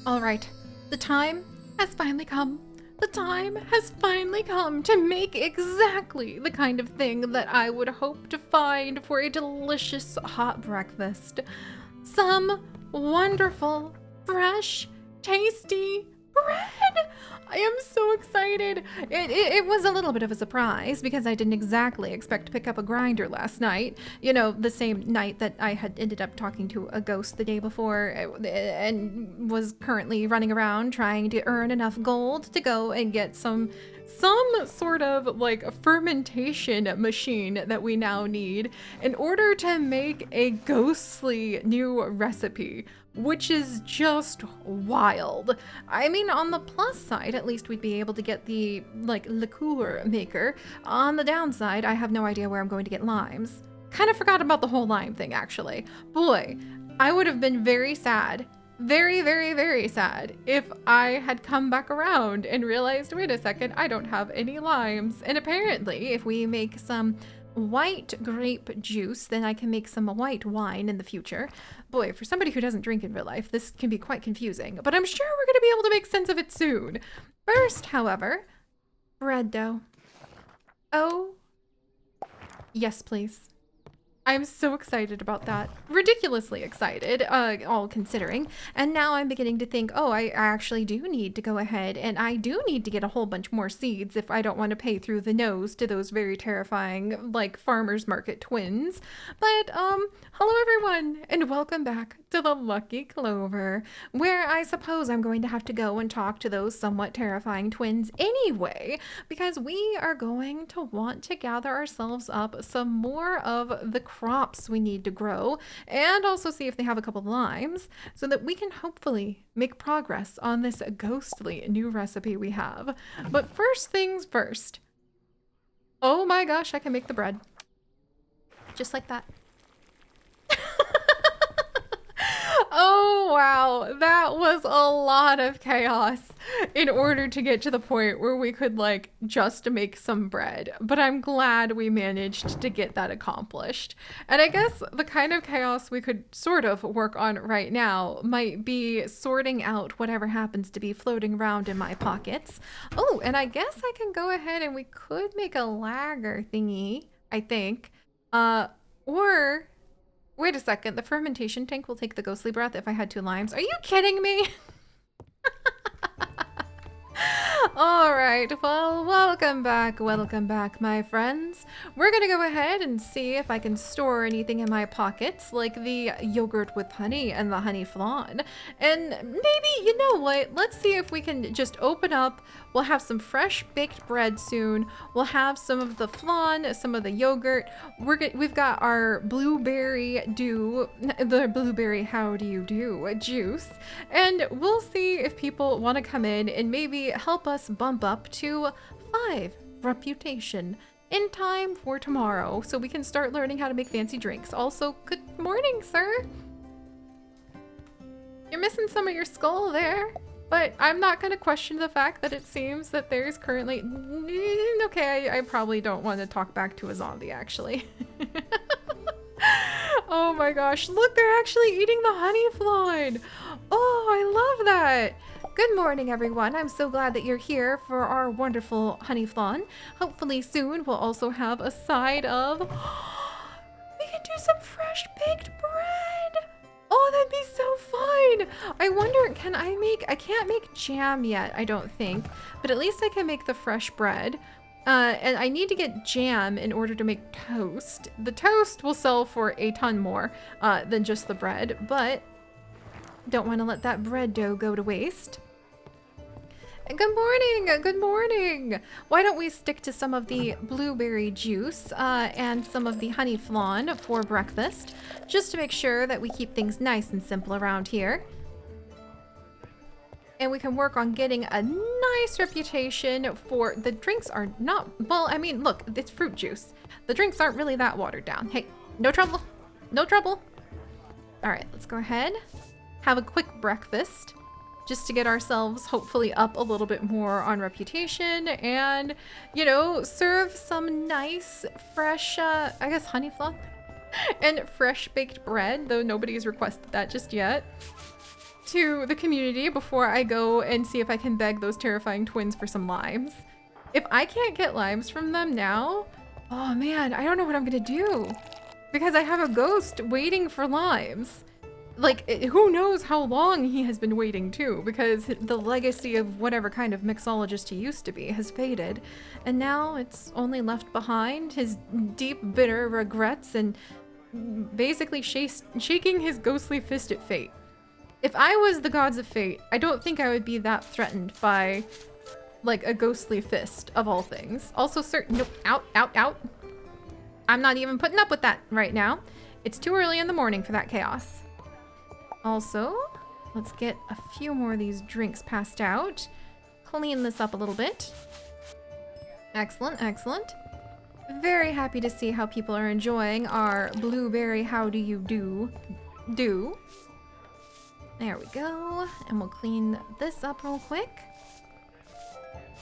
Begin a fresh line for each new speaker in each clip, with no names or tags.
All right, the time has finally come. The time has finally come to make exactly the kind of thing that I would hope to find for a delicious hot breakfast. Some wonderful, fresh, tasty bread. I am so excited. It was a little bit of a surprise because I didn't exactly expect to pick up a grinder last night. You know, the same night that I had ended up talking to a ghost the day before and was currently running around trying to earn enough gold to go and get some sort of like fermentation machine that we now need in order to make a ghostly new recipe, which is just wild. I mean, on the plus side, at least we'd be able to get the like liqueur maker. On the downside, I have no idea where I'm going to get limes. Kind of forgot about the whole lime thing, actually. Boy, I would have been very sad, very, very, very sad if I had come back around and realized, wait a second, I don't have any limes. And apparently, if we make some white grape juice, then I can make some white wine in the future. Boy, for somebody who doesn't drink in real life, this can be quite confusing, but I'm sure we're going to be able to make sense of it soon. First, however, bread dough. Oh, yes, please. I'm so excited about that. Ridiculously excited, all considering. And now I'm beginning to think, oh, I actually do need to go ahead and I do need to get a whole bunch more seeds if I don't want to pay through the nose to those very terrifying, like, farmer's market twins. But, hello everyone, and welcome back to the Lucky Clover, where I suppose I'm going to have to go and talk to those somewhat terrifying twins anyway, because we are going to want to gather ourselves up some more of the crops we need to grow, and also see if they have a couple of limes, so that we can hopefully make progress on this ghostly new recipe we have. But first things first. Oh my gosh, I can make the bread. Just like that. Oh wow, that was a lot of chaos in order to get to the point where we could like just make some bread, but I'm glad we managed to get that accomplished. And I guess the kind of chaos we could sort of work on right now might be sorting out whatever happens to be floating around in my pockets. Oh, and I guess I can go ahead and we could make a lager thingy, I think. Or wait a second, the fermentation tank will take the ghostly breath if I had 2 limes. Are you kidding me? All right, well, welcome back, my friends. We're gonna go ahead and see if I can store anything in my pockets, like the yogurt with honey and the honey flan. And maybe, you know what, let's see if we can just open up. We'll have some fresh baked bread soon. We'll have some of the flan, some of the yogurt. We've got our blueberry how do you do juice. And we'll see if people want to come in and maybe help us bump up to 5 reputation in time for tomorrow, so we can start learning how to make fancy drinks. Also, good morning, sir. You're missing some of your skull there, but I'm not going to question the fact that it seems that there's currently... Okay, I probably don't want to talk back to a zombie, actually. Oh my gosh, look, they're actually eating the honey flan. Oh, I love that. Good morning, everyone. I'm so glad that you're here for our wonderful honey flan. Hopefully soon we'll also have a side of... We can do some fresh baked bread. Oh, that'd be so fun. I wonder, I can't make jam yet, I don't think, but at least I can make the fresh bread. And I need to get jam in order to make toast. The toast will sell for a ton more than just the bread, but don't want to let that bread dough go to waste. Good morning, good morning. Why don't we stick to some of the blueberry juice and some of the honey flan for breakfast, just to make sure that we keep things nice and simple around here. And we can work on getting a nice reputation for the drinks are not, well, I mean, look, it's fruit juice. The drinks aren't really that watered down. Hey, no trouble, no trouble. All right, let's go ahead, have a quick breakfast just to get ourselves hopefully up a little bit more on reputation and, you know, serve some nice, fresh, I guess honey flan and fresh baked bread, though nobody's requested that just yet. to the community before I go and see if I can beg those terrifying twins for some limes. If I can't get limes from them now, oh man, I don't know what I'm gonna do. Because I have a ghost waiting for limes. Like, who knows how long he has been waiting too, because the legacy of whatever kind of mixologist he used to be has faded. And now it's only left behind his deep, bitter regrets and basically shaking his ghostly fist at fate. If I was the gods of fate, I don't think I would be that threatened by, like, a ghostly fist, of all things. Also, nope, out. I'm not even putting up with that right now. It's too early in the morning for that chaos. Also, let's get a few more of these drinks passed out. Clean this up a little bit. Excellent, excellent. Very happy to see how people are enjoying our blueberry how do you do. There we go. And we'll clean this up real quick.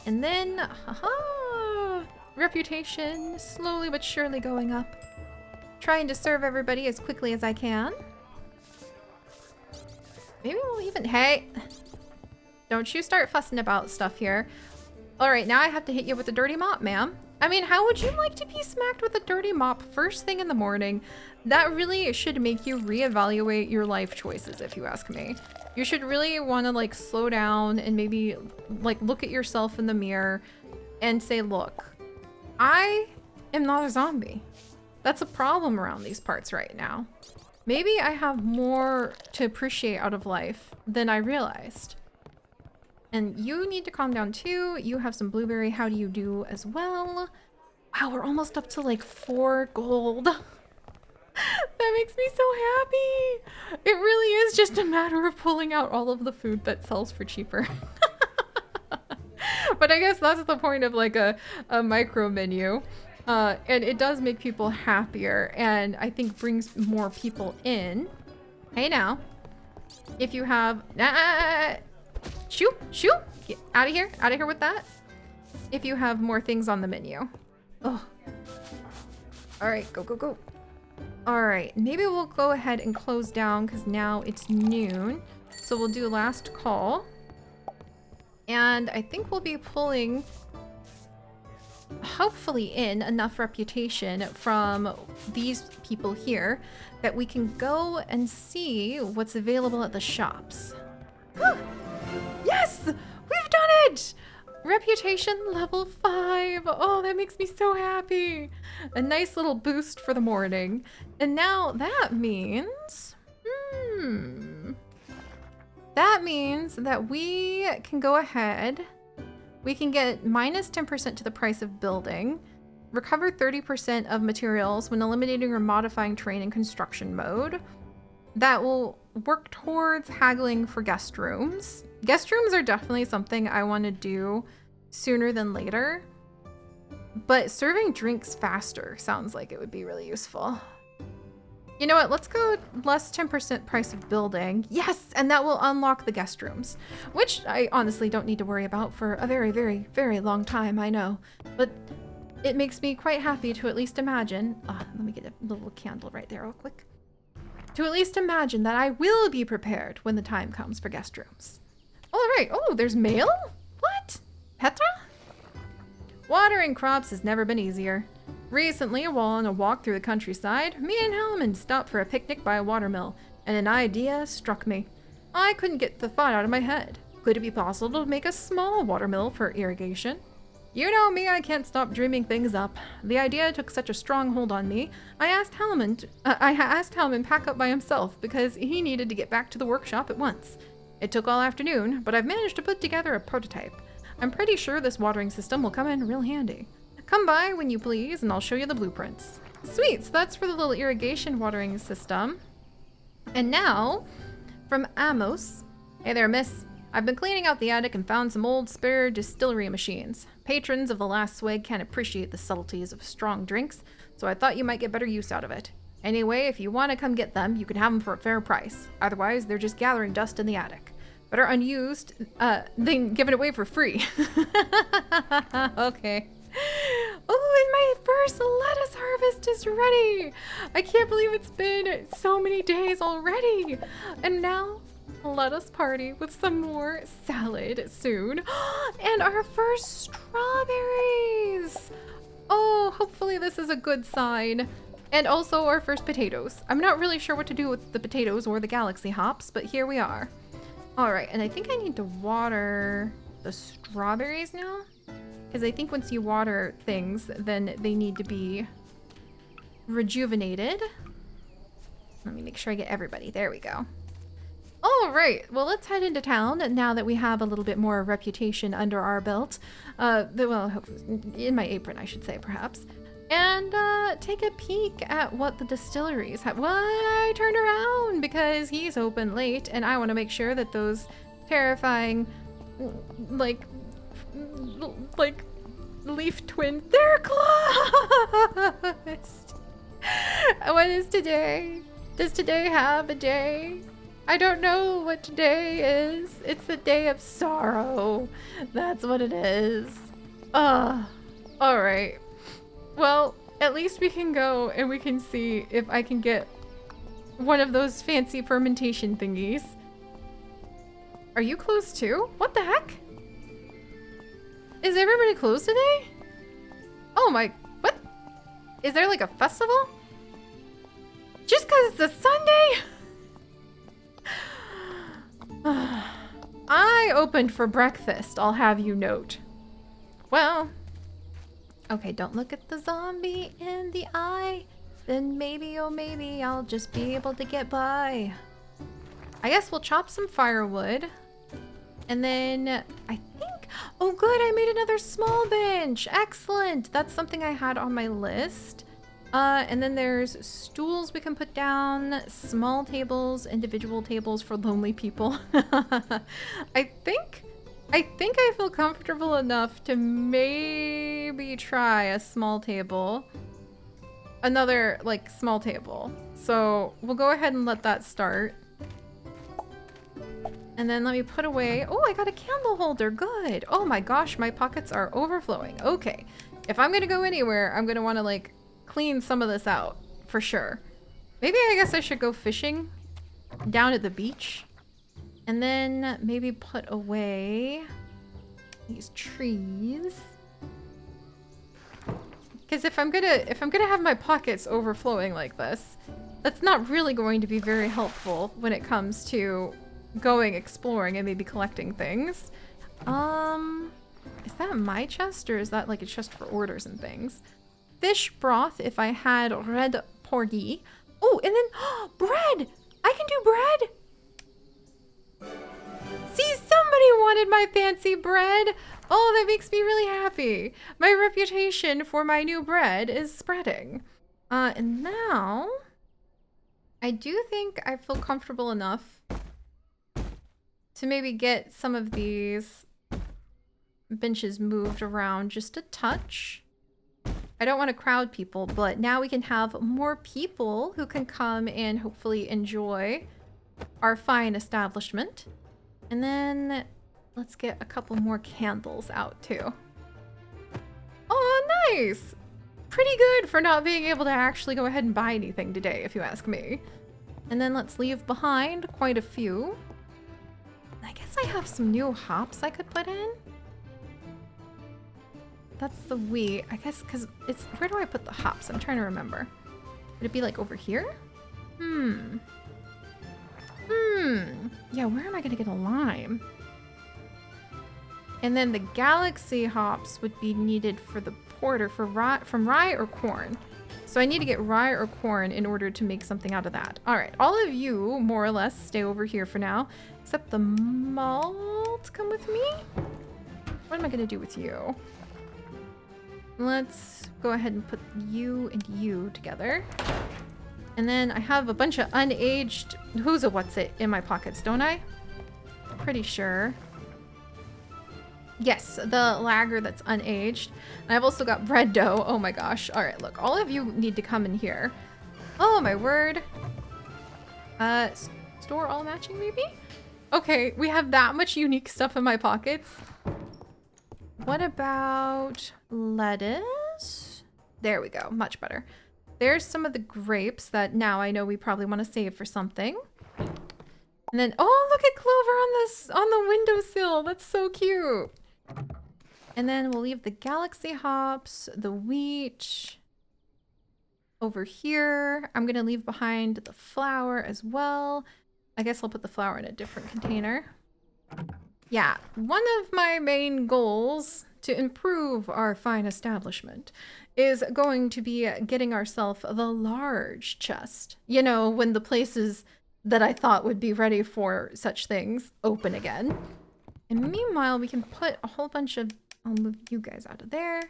And then, haha, reputation slowly but surely going up. Trying to serve everybody as quickly as I can. Maybe we'll even, hey, don't you start fussing about stuff here. All right, now I have to hit you with a dirty mop, ma'am. I mean, how would you like to be smacked with a dirty mop first thing in the morning? That really should make you reevaluate your life choices, if you ask me. You should really want to like slow down and maybe like look at yourself in the mirror and say, look, I am not a zombie. That's a problem around these parts right now. Maybe I have more to appreciate out of life than I realized. And you need to calm down too. You have some blueberry how do you do as well. Wow, we're almost up to like 4 gold. That makes me so happy. It really is just a matter of pulling out all of the food that sells for cheaper. But I guess that's the point of like a micro menu. And it does make people happier and I think brings more people in. Hey now, if you have, shoo, get out of here with that. If you have more things on the menu. Oh, all right, go. All right, maybe we'll go ahead and close down because now it's noon. So we'll do last call. And I think we'll be pulling hopefully in enough reputation from these people here that we can go and see what's available at the shops. Yes! We've done it! Reputation level 5. Oh, that makes me so happy. A nice little boost for the morning. And now that means... that means that we can go ahead. We can get minus 10% to the price of building, recover 30% of materials when eliminating or modifying terrain in construction mode. That will work towards haggling for guest rooms. Guest rooms are definitely something I want to do sooner than later, but serving drinks faster sounds like it would be really useful. You know what? Let's go less 10% price of building. Yes, and that will unlock the guest rooms, which I honestly don't need to worry about for a very, very, very long time, I know. But it makes me quite happy to at least imagine, let me get a little candle right there real quick. To at least imagine that I will be prepared when the time comes for guest rooms. All right, oh, there's mail? What? Petra? Watering crops has never been easier. Recently, while on a walk through the countryside, me and Hellman stopped for a picnic by a watermill, and an idea struck me. I couldn't get the thought out of my head. Could it be possible to make a small watermill for irrigation? You know me, I can't stop dreaming things up. The idea took such a strong hold on me. I asked Hellman pack up by himself because he needed to get back to the workshop at once. It took all afternoon, but I've managed to put together a prototype. I'm pretty sure this watering system will come in real handy. Come by when you please, and I'll show you the blueprints. Sweet, so that's for the little irrigation watering system. And now, from Amos. Hey there, miss. I've been cleaning out the attic and found some old spare distillery machines. Patrons of the last swig can't appreciate the subtleties of strong drinks, so I thought you might get better use out of it. Anyway, if you want to come get them, you can have them for a fair price. Otherwise, they're just gathering dust in the attic. Better unused than given away for free. Okay. Oh, and my first lettuce harvest is ready. I can't believe it's been so many days already. And now Let us party with some more salad soon. And our first strawberries! Oh, hopefully this is a good sign. And also our first potatoes. I'm not really sure what to do with the potatoes or the galaxy hops, but here we are. All right, and I think I need to water the strawberries now. Because I think once you water things, then they need to be rejuvenated. Let me make sure I get everybody. There we go. All right, well, let's head into town now that we have a little bit more reputation under our belt. Well, in my apron, I should say, perhaps. And take a peek at what the distilleries have. Well, I turned around because he's open late, and I want to make sure that those terrifying, like leaf twins, they're closed. What is today? Does today have a day? I don't know what today is. It's the day of sorrow. That's what it is. Alright. Well, at least we can go and we can see if I can get one of those fancy fermentation thingies. Are you closed too? What the heck? Is everybody closed today? Oh my, what? Is there like a festival? Just because it's a Sunday? I opened for breakfast, I'll have you note. Well, okay, don't look at the zombie in the eye. Then maybe, oh maybe, I'll just be able to get by. I guess we'll chop some firewood. And then I think, oh good, I made another small bench. Excellent. That's something I had on my list. And then there's stools we can put down, small tables, individual tables for lonely people. I think I feel comfortable enough to maybe try a small table. Another, like, small table. So we'll go ahead and let that start. And then let me put away, oh, I got a candle holder, good. Oh my gosh, my pockets are overflowing. Okay, if I'm gonna go anywhere, I'm gonna wanna, like, clean some of this out, for sure. Maybe I guess I should go fishing down at the beach. And then maybe put away these trees. Because if I'm gonna have my pockets overflowing like this, that's not really going to be very helpful when it comes to going exploring and maybe collecting things. Is that my chest or is that like a chest for orders and things? Fish broth if I had red porgy. Oh, and then bread! I can do bread! See, somebody wanted my fancy bread! Oh, that makes me really happy. My reputation for my new bread is spreading. And now, I do think I feel comfortable enough to maybe get some of these benches moved around just a touch. I don't want to crowd people, but now we can have more people who can come and hopefully enjoy our fine establishment. And then let's get a couple more candles out too. Oh, nice! Pretty good for not being able to actually go ahead and buy anything today, if you ask me. And then let's leave behind quite a few. I guess I have some new hops I could put in. That's the wheat. I guess because it's... Where do I put the hops? I'm trying to remember. Would it be like over here? Yeah, where am I going to get a lime? And then the galaxy hops would be needed for the porter for from rye or corn. So I need to get rye or corn in order to make something out of that. All right, all of you, more or less, stay over here for now. Except the malt, come with me. What am I going to do with you? Let's go ahead and put you and you together. And then I have a bunch of unaged who's a what's it in my pockets, don't I? Pretty sure. Yes, the lager that's unaged. And I've also got bread dough. Oh my gosh. All right, look, all of you need to come in here. Oh my word. Store all matching maybe? Okay, we have that much unique stuff in my pockets. What about lettuce? There we go, much better. There's some of the grapes that now I know we probably want to save for something. And then, oh, look at Clover on this, on the windowsill. That's so cute. And then we'll leave the galaxy hops, the wheat over here. I'm going to leave behind the flour as well. I guess I'll put the flour in a different container. Yeah, one of my main goals to improve our fine establishment is going to be getting ourselves the large chest. You know, when the places that I thought would be ready for such things open again. And meanwhile, we can put a whole bunch of... I'll move you guys out of there.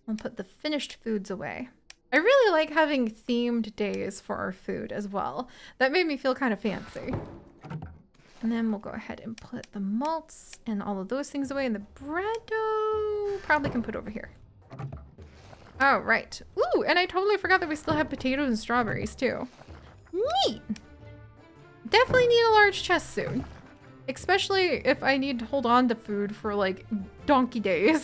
I'll put the finished foods away. I really like having themed days for our food as well. That made me feel kind of fancy. And then we'll go ahead and put the malts and all of those things away. And the bread dough probably can put over here. All right. Ooh, and I totally forgot that we still have potatoes and strawberries too. Neat. Definitely need a large chest soon. Especially if I need to hold on to food for like donkey days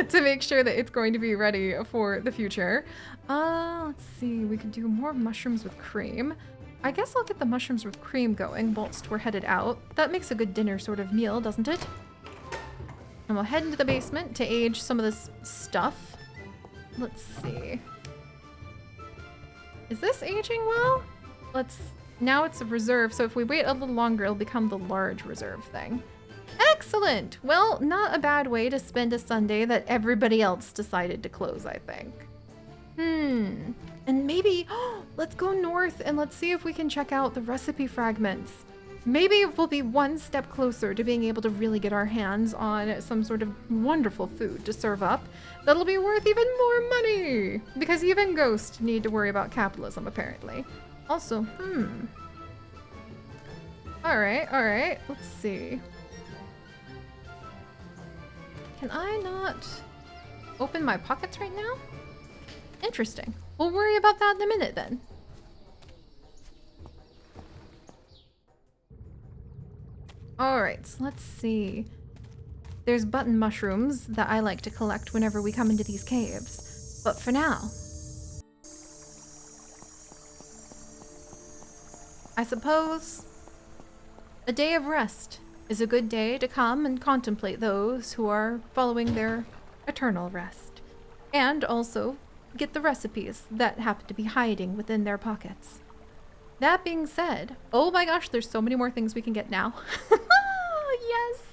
to make sure that it's going to be ready for the future. Let's see, we could do more mushrooms with cream. I guess I'll get the mushrooms with cream going whilst we're headed out. That makes a good dinner sort of meal, doesn't it? And we'll head into the basement to age some of this stuff. Let's see. Is this aging well? Now it's a reserve, so if we wait a little longer, it'll become the large reserve thing. Excellent! Well, not a bad way to spend a Sunday that everybody else decided to close, I think. And maybe, let's go north and let's see if we can check out the recipe fragments. Maybe we'll be one step closer to being able to really get our hands on some sort of wonderful food to serve up that'll be worth even more money! Because even ghosts need to worry about capitalism, apparently. Also, Alright, let's see. Can I not open my pockets right now? Interesting. We'll worry about that in a minute then. Alright, so let's see. There's button mushrooms that I like to collect whenever we come into these caves. But for now, I suppose a day of rest is a good day to come and contemplate those who are following their eternal rest. And also get the recipes that happen to be hiding within their pockets. That being said, oh my gosh, there's so many more things we can get now. Yes!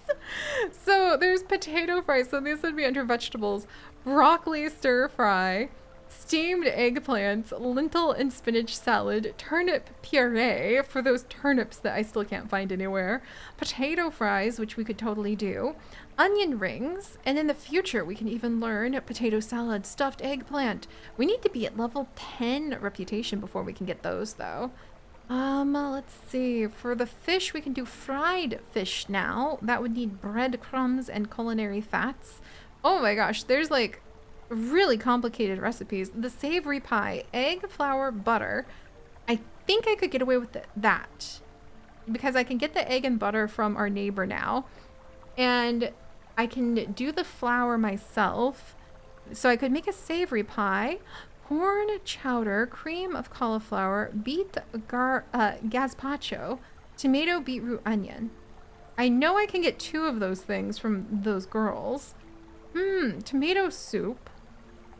So there's potato fry, so these would be under vegetables. Broccoli stir fry. Steamed eggplants, lentil and spinach salad, turnip puree for those turnips that I still can't find anywhere, potato fries, which we could totally do, onion rings, and in the future we can even learn potato salad, stuffed eggplant. We need to be at level 10 reputation before we can get those though. Let's see. For the fish, we can do fried fish now. That would need breadcrumbs and culinary fats. Oh my gosh, there's like really complicated recipes. The savory pie, egg, flour, butter. I think I could get away with that because I can get the egg and butter from our neighbor now, and I can do the flour myself. So I could make a savory pie, corn chowder, cream of cauliflower, beet gazpacho, tomato, beetroot, onion. I know I can get 2 of those things from those girls. Tomato soup.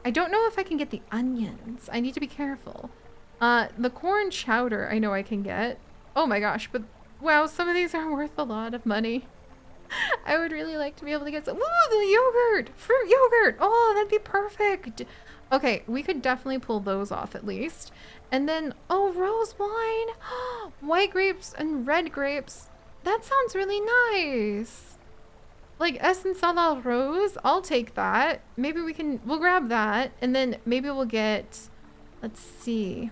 I don't know if I can get the onions. I need to be careful. The corn chowder I know I can get. Oh my gosh, but wow, some of these are worth a lot of money. I would really like to be able to get some. Ooh, the yogurt! Fruit yogurt! Oh, that'd be perfect! Okay, we could definitely pull those off at least. And then, oh, rose wine! White grapes and red grapes. That sounds really nice. Like essence a la rose, I'll take that. Maybe we'll grab that, and then maybe we'll get, let's see,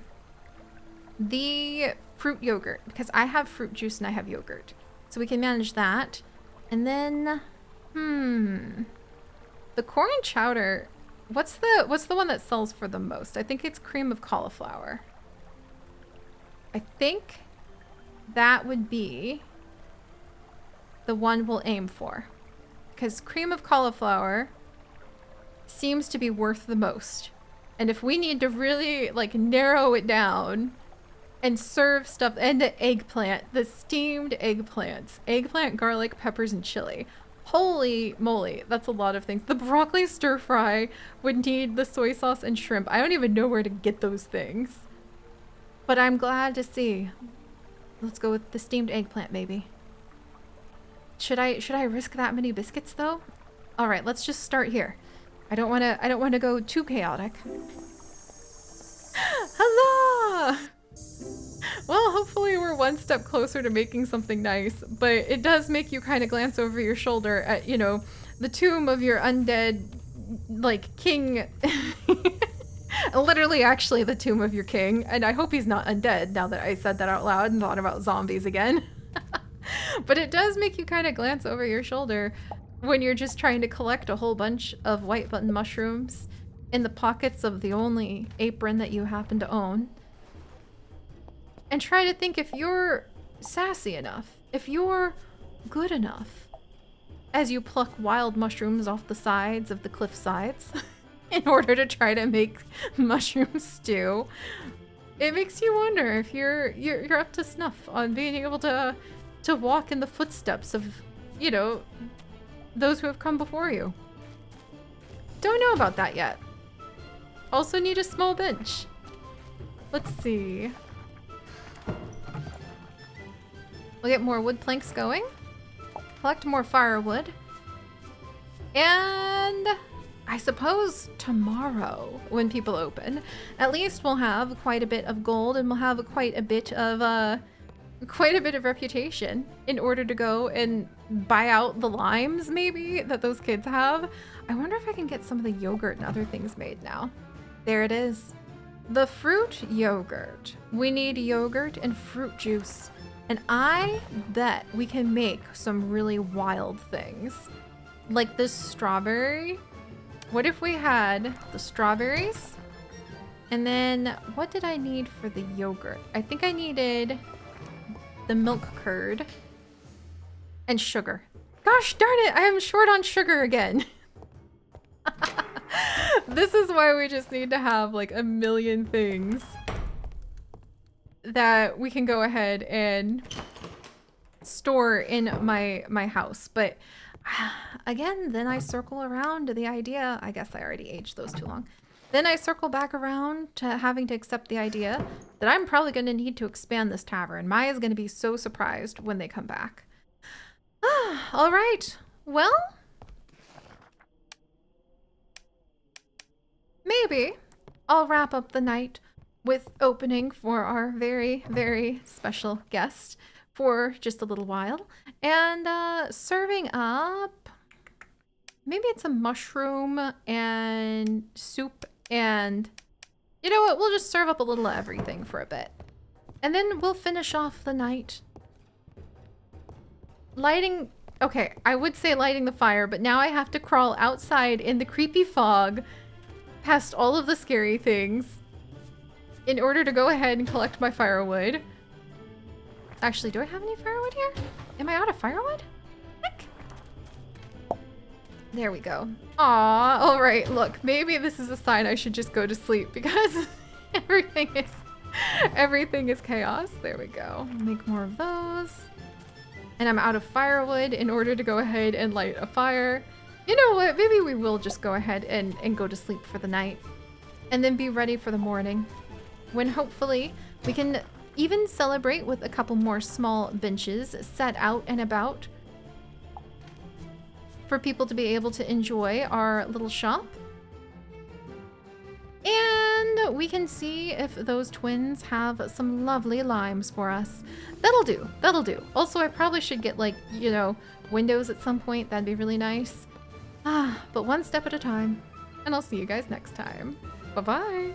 the fruit yogurt, because I have fruit juice and I have yogurt. So we can manage that. And then, the corn chowder, what's the one that sells for the most? I think it's cream of cauliflower. I think that would be the one we'll aim for. Because cream of cauliflower seems to be worth the most. And if we need to really like narrow it down, and serve stuff, and the eggplant, the steamed eggplants, eggplant, garlic, peppers, and chili. Holy moly, that's a lot of things. The broccoli stir fry would need the soy sauce and shrimp. I don't even know where to get those things. But I'm glad to see. Let's go with the steamed eggplant, maybe. Should I risk that many biscuits though? All right, let's just start here. I don't want to go too chaotic. Huzzah! Well, hopefully we're one step closer to making something nice, but it does make you kind of glance over your shoulder at, you know, the tomb of your undead, like, king. Literally, actually, the tomb of your king. And I hope he's not undead now that I said that out loud and thought about zombies again. But it does make you kind of glance over your shoulder when you're just trying to collect a whole bunch of white button mushrooms in the pockets of the only apron that you happen to own. And try to think if you're sassy enough, if you're good enough, as you pluck wild mushrooms off the sides of the cliff sides in order to try to make mushroom stew. It makes you wonder if you're up to snuff on being able to walk in the footsteps of, you know, those who have come before you. Don't know about that yet. Also need a small bench. Let's see. We'll get more wood planks going. Collect more firewood. And I suppose tomorrow, when people open, at least we'll have quite a bit of gold and we'll have quite a bit of reputation in order to go and buy out the limes, maybe, that those kids have. I wonder if I can get some of the yogurt and other things made now. There it is. The fruit yogurt. We need yogurt and fruit juice. And I bet we can make some really wild things. Like this strawberry. What if we had the strawberries? And then what did I need for the yogurt? I think I needed the milk curd and sugar. Gosh darn it, I am short on sugar again. This is why we just need to have like a million things that we can go ahead and store in my house. But again, then I circle around to the idea, I guess I already aged those too long. Then I circle back around to having to accept the idea that I'm probably going to need to expand this tavern. Maya's going to be so surprised when they come back. All right. Well, maybe I'll wrap up the night with opening for our very, very special guest for just a little while and serving up, maybe it's a mushroom and soup, and you know what, we'll just serve up a little of everything for a bit. And then we'll finish off the night lighting, okay, I would say lighting the fire, but now I have to crawl outside in the creepy fog past all of the scary things in order to go ahead and collect my firewood. Actually, do I have any firewood here? Am I out of firewood? Heck. There we go. Aw, all right, look, maybe this is a sign I should just go to sleep because everything is chaos. There we go. Make more of those. And I'm out of firewood in order to go ahead and light a fire. You know what? Maybe we will just go ahead and go to sleep for the night and then be ready for the morning when hopefully we can even celebrate with a couple more small benches set out and about for people to be able to enjoy our little shop. And we can see if those twins have some lovely limes for us. That'll do. That'll do. Also, I probably should get, like, you know, windows at some point. That'd be really nice. But one step at a time. And I'll see you guys next time. Bye-bye.